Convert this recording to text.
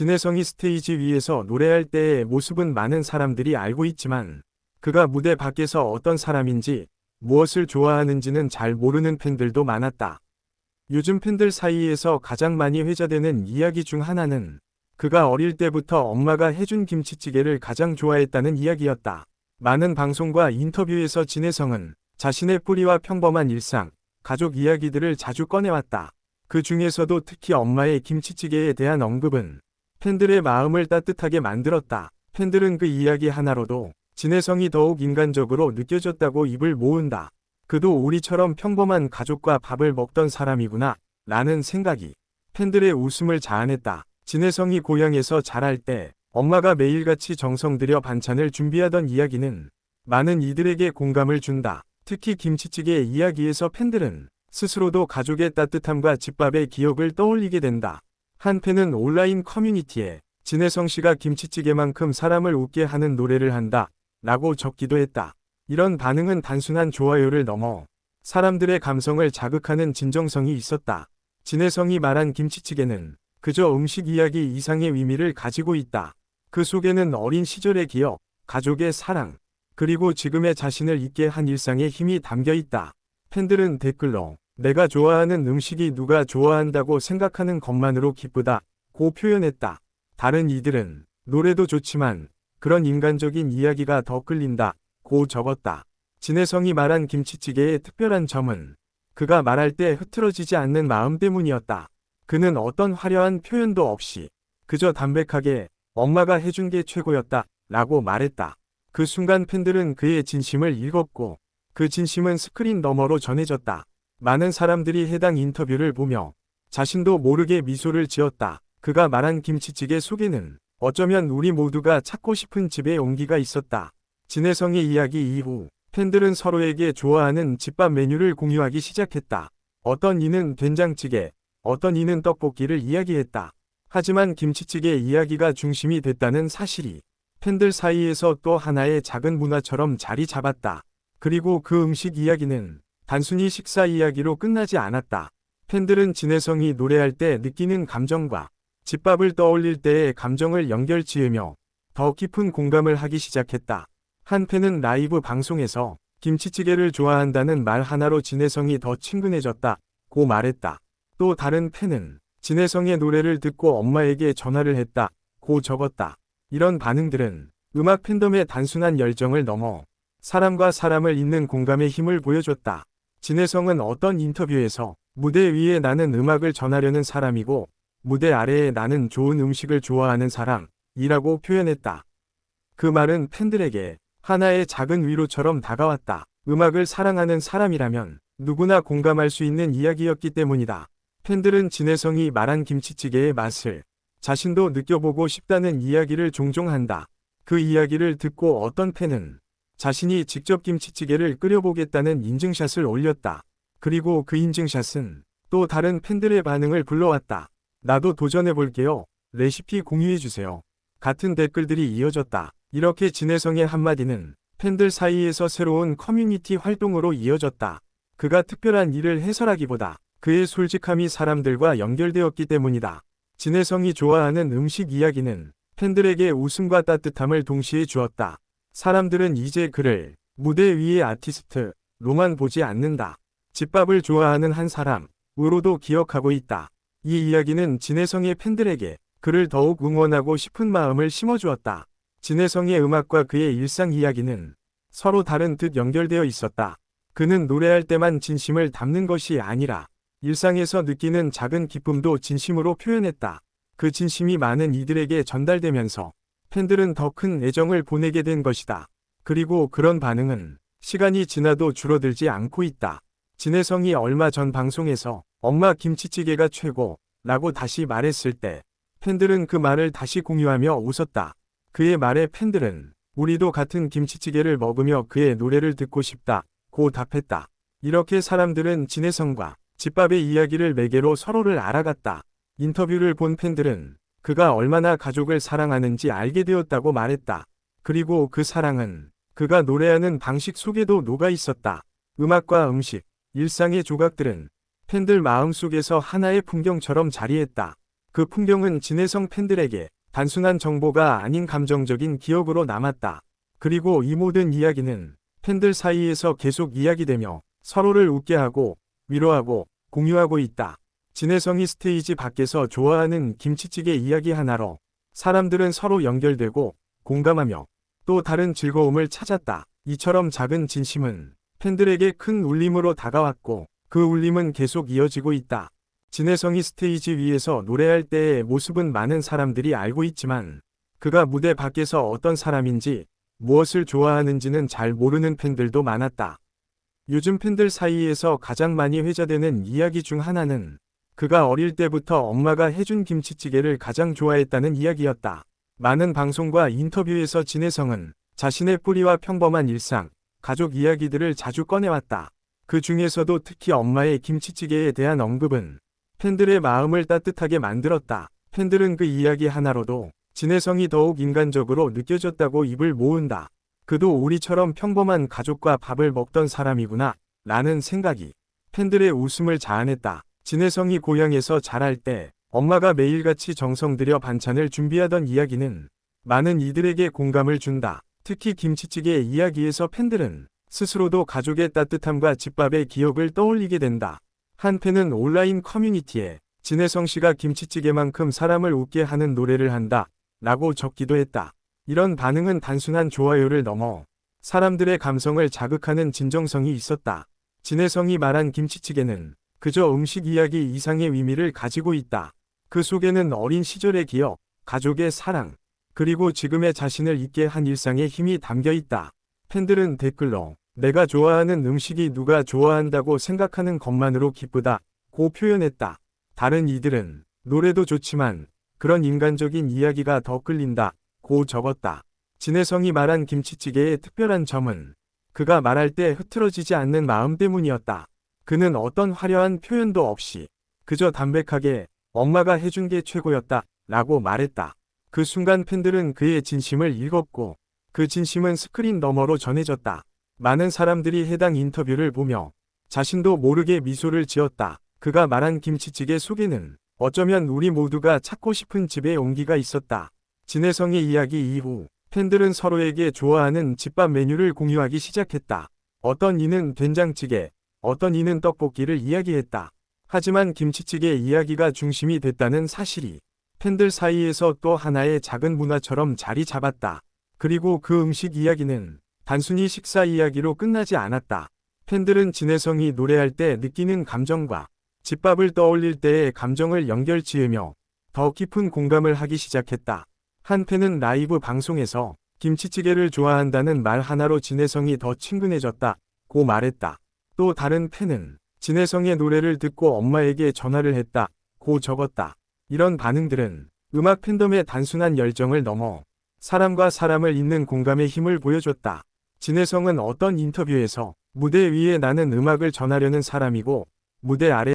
진혜성이 스테이지 위에서 노래할 때의 모습은 많은 사람들이 알고 있지만 그가 무대 밖에서 어떤 사람인지 무엇을 좋아하는지는 잘 모르는 팬들도 많았다. 요즘 팬들 사이에서 가장 많이 회자되는 이야기 중 하나는 그가 어릴 때부터 엄마가 해준 김치찌개를 가장 좋아했다는 이야기였다. 많은 방송과 인터뷰에서 진혜성은 자신의 뿌리와 평범한 일상, 가족 이야기들을 자주 꺼내왔다. 그 중에서도 특히 엄마의 김치찌개에 대한 언급은 팬들의 마음을 따뜻하게 만들었다. 팬들은 그 이야기 하나로도 진혜성이 더욱 인간적으로 느껴졌다고 입을 모은다. 그도 우리처럼 평범한 가족과 밥을 먹던 사람이구나 라는 생각이 팬들의 웃음을 자아냈다. 진혜성이 고향에서 자랄 때 엄마가 매일같이 정성 들여 반찬을 준비하던 이야기는 많은 이들에게 공감을 준다. 특히 김치찌개 이야기에서 팬들은 스스로도 가족의 따뜻함과 집밥의 기억을 떠올리게 된다. 한 팬은 온라인 커뮤니티에 진혜성 씨가 김치찌개만큼 사람을 웃게 하는 노래를 한다 라고 적기도 했다. 이런 반응은 단순한 좋아요를 넘어 사람들의 감성을 자극하는 진정성이 있었다. 진혜성이 말한 김치찌개는 그저 음식 이야기 이상의 의미를 가지고 있다. 그 속에는 어린 시절의 기억, 가족의 사랑, 그리고 지금의 자신을 있게 한 일상의 힘이 담겨 있다. 팬들은 댓글로 내가 좋아하는 음식이 누가 좋아한다고 생각하는 것만으로 기쁘다고 표현했다. 다른 이들은 노래도 좋지만 그런 인간적인 이야기가 더 끌린다고 적었다. 진혜성이 말한 김치찌개의 특별한 점은 그가 말할 때 흐트러지지 않는 마음 때문이었다. 그는 어떤 화려한 표현도 없이 그저 담백하게 엄마가 해준 게 최고였다 라고 말했다. 그 순간 팬들은 그의 진심을 읽었고 그 진심은 스크린 너머로 전해졌다. 많은 사람들이 해당 인터뷰를 보며 자신도 모르게 미소를 지었다. 그가 말한 김치찌개 속에는 어쩌면 우리 모두가 찾고 싶은 집의 온기가 있었다. 진혜성의 이야기 이후 팬들은 서로에게 좋아하는 집밥 메뉴를 공유하기 시작했다. 어떤 이는 된장찌개, 어떤 이는 떡볶이를 이야기했다. 하지만 김치찌개 이야기가 중심이 됐다는 사실이 팬들 사이에서 또 하나의 작은 문화처럼 자리 잡았다. 그리고 그 음식 이야기는 단순히 식사 이야기로 끝나지 않았다. 팬들은 진혜성이 노래할 때 느끼는 감정과 집밥을 떠올릴 때의 감정을 연결 지으며 더 깊은 공감을 하기 시작했다. 한 팬은 라이브 방송에서 김치찌개를 좋아한다는 말 하나로 진혜성이 더 친근해졌다고 말했다. 또 다른 팬은 진혜성의 노래를 듣고 엄마에게 전화를 했다고 적었다. 이런 반응들은 음악 팬덤의 단순한 열정을 넘어 사람과 사람을 잇는 공감의 힘을 보여줬다. 진혜성은 어떤 인터뷰에서 무대 위에 나는 음악을 전하려는 사람이고 무대 아래에 나는 좋은 음식을 좋아하는 사람이라고 표현했다. 그 말은 팬들에게 하나의 작은 위로처럼 다가왔다. 음악을 사랑하는 사람이라면 누구나 공감할 수 있는 이야기였기 때문이다. 팬들은 진혜성이 말한 김치찌개의 맛을 자신도 느껴보고 싶다는 이야기를 종종 한다. 그 이야기를 듣고 어떤 팬은 자신이 직접 김치찌개를 끓여보겠다는 인증샷을 올렸다. 그리고 그 인증샷은 또 다른 팬들의 반응을 불러왔다. 나도 도전해볼게요. 레시피 공유해주세요. 같은 댓글들이 이어졌다. 이렇게 진혜성의 한마디는 팬들 사이에서 새로운 커뮤니티 활동으로 이어졌다. 그가 특별한 일을 해설하기보다 그의 솔직함이 사람들과 연결되었기 때문이다. 진혜성이 좋아하는 음식 이야기는 팬들에게 웃음과 따뜻함을 동시에 주었다. 사람들은 이제 그를 무대 위의 아티스트로만 보지 않는다. 집밥을 좋아하는 한 사람으로도 기억하고 있다. 이 이야기는 진혜성의 팬들에게 그를 더욱 응원하고 싶은 마음을 심어주었다. 진혜성의 음악과 그의 일상 이야기는 서로 다른 듯 연결되어 있었다. 그는 노래할 때만 진심을 담는 것이 아니라 일상에서 느끼는 작은 기쁨도 진심으로 표현했다. 그 진심이 많은 이들에게 전달되면서 팬들은 더 큰 애정을 보내게 된 것이다. 그리고 그런 반응은 시간이 지나도 줄어들지 않고 있다. 진혜성이 얼마 전 방송에서 엄마 김치찌개가 최고라고 다시 말했을 때 팬들은 그 말을 다시 공유하며 웃었다. 그의 말에 팬들은 우리도 같은 김치찌개를 먹으며 그의 노래를 듣고 싶다고 답했다. 이렇게 사람들은 진혜성과 집밥의 이야기를 매개로 서로를 알아갔다. 인터뷰를 본 팬들은 그가 얼마나 가족을 사랑하는지 알게 되었다고 말했다. 그리고 그 사랑은 그가 노래하는 방식 속에도 녹아 있었다. 음악과 음식, 일상의 조각들은 팬들 마음속에서 하나의 풍경처럼 자리했다. 그 풍경은 진혜성 팬들에게 단순한 정보가 아닌 감정적인 기억으로 남았다. 그리고 이 모든 이야기는 팬들 사이에서 계속 이야기되며 서로를 웃게 하고 위로하고 공유하고 있다. 진혜성이 스테이지 밖에서 좋아하는 김치찌개 이야기 하나로 사람들은 서로 연결되고 공감하며 또 다른 즐거움을 찾았다. 이처럼 작은 진심은 팬들에게 큰 울림으로 다가왔고 그 울림은 계속 이어지고 있다. 진혜성이 스테이지 위에서 노래할 때의 모습은 많은 사람들이 알고 있지만 그가 무대 밖에서 어떤 사람인지 무엇을 좋아하는지는 잘 모르는 팬들도 많았다. 요즘 팬들 사이에서 가장 많이 회자되는 이야기 중 하나는 그가 어릴 때부터 엄마가 해준 김치찌개를 가장 좋아했다는 이야기였다. 많은 방송과 인터뷰에서 진혜성은 자신의 뿌리와 평범한 일상, 가족 이야기들을 자주 꺼내왔다. 그 중에서도 특히 엄마의 김치찌개에 대한 언급은 팬들의 마음을 따뜻하게 만들었다. 팬들은 그 이야기 하나로도 진혜성이 더욱 인간적으로 느껴졌다고 입을 모은다. 그도 우리처럼 평범한 가족과 밥을 먹던 사람이구나 라는 생각이 팬들의 웃음을 자아냈다. 진혜성이 고향에서 자랄 때 엄마가 매일같이 정성 들여 반찬을 준비하던 이야기는 많은 이들에게 공감을 준다. 특히 김치찌개 이야기에서 팬들은 스스로도 가족의 따뜻함과 집밥의 기억을 떠올리게 된다. 한 팬은 온라인 커뮤니티에 진혜성 씨가 김치찌개만큼 사람을 웃게 하는 노래를 한다 라고 적기도 했다. 이런 반응은 단순한 좋아요를 넘어 사람들의 감성을 자극하는 진정성이 있었다. 진혜성이 말한 김치찌개는 그저 음식 이야기 이상의 의미를 가지고 있다. 그 속에는 어린 시절의 기억, 가족의 사랑, 그리고 지금의 자신을 있게 한 일상의 힘이 담겨 있다. 팬들은 댓글로 내가 좋아하는 음식이 누가 좋아한다고 생각하는 것만으로 기쁘다고 표현했다. 다른 이들은 노래도 좋지만 그런 인간적인 이야기가 더 끌린다고 적었다. 진혜성이 말한 김치찌개의 특별한 점은 그가 말할 때 흐트러지지 않는 마음 때문이었다. 그는 어떤 화려한 표현도 없이 그저 담백하게 엄마가 해준 게 최고였다 라고 말했다. 그 순간 팬들은 그의 진심을 읽었고 그 진심은 스크린 너머로 전해졌다. 많은 사람들이 해당 인터뷰를 보며 자신도 모르게 미소를 지었다. 그가 말한 김치찌개 속에는 어쩌면 우리 모두가 찾고 싶은 집의 온기가 있었다. 진혜성의 이야기 이후 팬들은 서로에게 좋아하는 집밥 메뉴를 공유하기 시작했다. 어떤 이는 된장찌개, 어떤 이는 떡볶이를 이야기했다. 하지만 김치찌개 이야기가 중심이 됐다는 사실이 팬들 사이에서 또 하나의 작은 문화처럼 자리 잡았다. 그리고 그 음식 이야기는 단순히 식사 이야기로 끝나지 않았다. 팬들은 진혜성이 노래할 때 느끼는 감정과 집밥을 떠올릴 때의 감정을 연결지으며 더 깊은 공감을 하기 시작했다. 한 팬은 라이브 방송에서 김치찌개를 좋아한다는 말 하나로 진혜성이 더 친근해졌다고 말했다. 또 다른 팬은 진혜성의 노래를 듣고 엄마에게 전화를 했다고 적었다. 이런 반응들은 음악 팬덤의 단순한 열정을 넘어 사람과 사람을 잇는 공감의 힘을 보여줬다. 진혜성은 어떤 인터뷰에서 무대 위에 나는 음악을 전하려는 사람이고 무대 아래